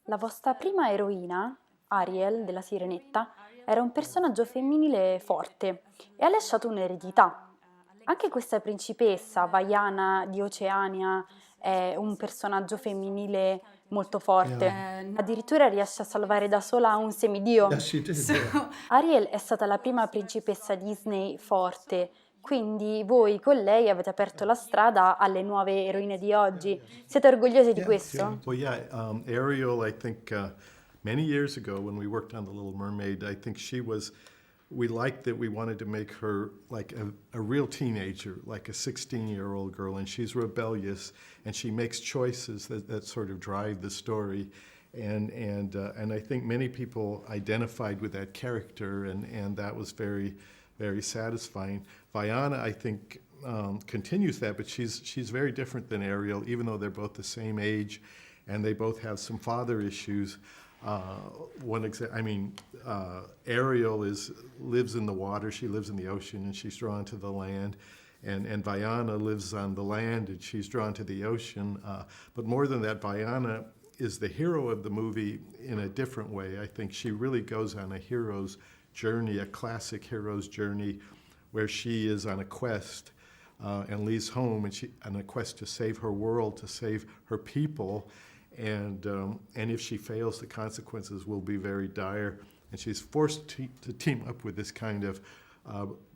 La vostra prima eroina, Ariel della Sirenetta, era un personaggio femminile forte e ha lasciato un'eredità. Anche questa principessa, Vaiana di Oceania, è un personaggio femminile molto forte. Addirittura riesce a salvare da sola un semidio. Yes, she did. Yeah. Ariel è stata la prima principessa Disney forte, quindi voi con lei avete aperto la strada alle nuove eroine di oggi. Siete orgogliosi di questo? Well, yeah, Ariel, I think many years ago when we worked on The Little Mermaid, I think we liked that we wanted to make her like a real teenager, like a 16-year-old girl, and she's rebellious, and she makes choices that sort of drive the story. And I think many people identified with that character, and that was very, very satisfying. Vaiana, I think, continues that, but she's very different than Ariel, even though they're both the same age, and they both have some father issues. Ariel lives in the water, she lives in the ocean, and she's drawn to the land. And Vaiana lives on the land, and she's drawn to the ocean. But more than that, Vaiana is the hero of the movie in a different way. I think she really goes on a hero's journey, a classic hero's journey, where she is on a quest and leaves home, and on a quest to save her world, to save her people. And if she fails, the consequences will be very dire. And she's forced to team up with this kind of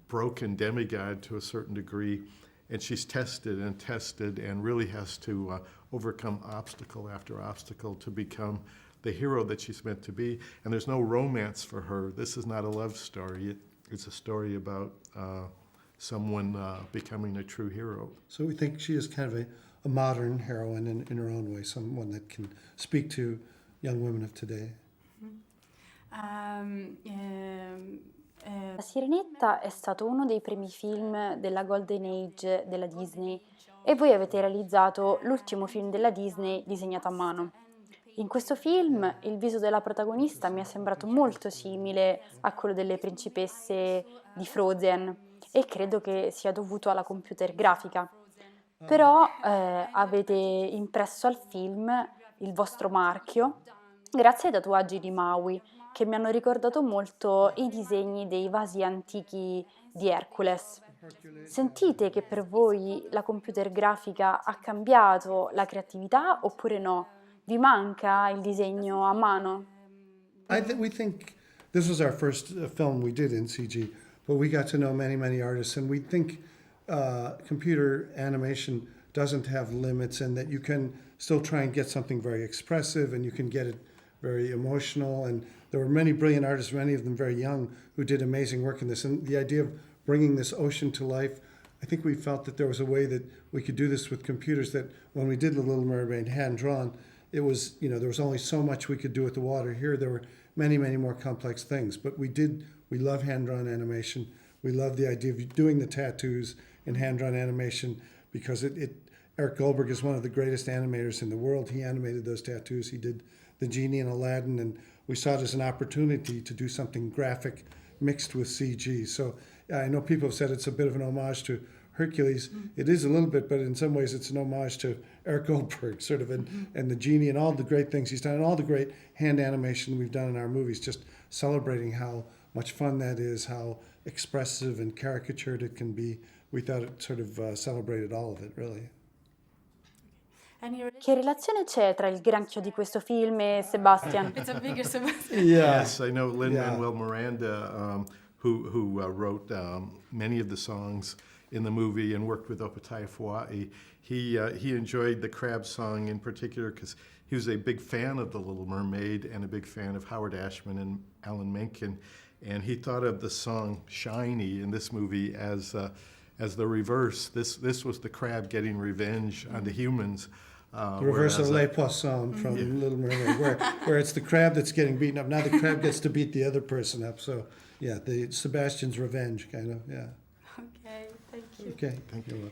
broken demigod to a certain degree. And she's tested and really has to overcome obstacle after obstacle to become the hero that she's meant to be. And there's no romance for her. This is not a love story. It's a story about someone becoming a true hero. So we think she is kind of a modern heroine in her own way, someone that can speak to young women of today. La Sirenetta è stato uno dei primi film della Golden Age della Disney e voi avete realizzato l'ultimo film della Disney disegnato a mano. In questo film il viso della protagonista mi è sembrato molto simile a quello delle principesse di Frozen e credo che sia dovuto alla computer grafica. Però avete impresso al film il vostro marchio grazie ai tatuaggi di Maui, che mi hanno ricordato molto i disegni dei vasi antichi di Hercules. Sentite che per voi la computer grafica ha cambiato la creatività oppure no? Vi manca il disegno a mano? We think this was our first film we did in CG, but we got to know many artists, and we think computer animation doesn't have limits, and that you can still try and get something very expressive, and you can get it very emotional. And there were many brilliant artists, many of them very young, who did amazing work in this. And the idea of bringing this ocean to life, I think we felt that there was a way that we could do this with computers, that when we did The Little Mermaid hand-drawn, it was, there was only so much we could do with the water. Here there were many more complex things, but we love hand-drawn animation. We love the idea of doing the tattoos in hand-drawn animation, because Eric Goldberg is one of the greatest animators in the world. He animated those tattoos. He did the genie in Aladdin, and we saw it as an opportunity to do something graphic mixed with CG. So I know people have said it's a bit of an homage to Hercules. It is a little bit, but in some ways it's an homage to Eric Goldberg, sort of, and the genie and all the great things he's done, and all the great hand animation we've done in our movies, just celebrating how much fun that is, how expressive and caricatured it can be. We thought it sort of celebrated all of it, really. Che relazione c'è tra il granchio di questo film e Sebastian? It's a bigger Sebastian. Yes, I know Lin-Manuel Miranda, who wrote many of the songs in the movie and worked with Opataya Fua'i. He enjoyed the crab song in particular because he was a big fan of The Little Mermaid and a big fan of Howard Ashman and Alan Menken. And he thought of the song Shiny in this movie as the reverse. This was the crab getting revenge on the humans. The reverse of Le Poisson from Little Mermaid, where it's the crab that's getting beaten up. Now the crab gets to beat the other person up. So, yeah, the Sebastian's revenge, kind of, yeah. Okay, thank you. Okay, thank you.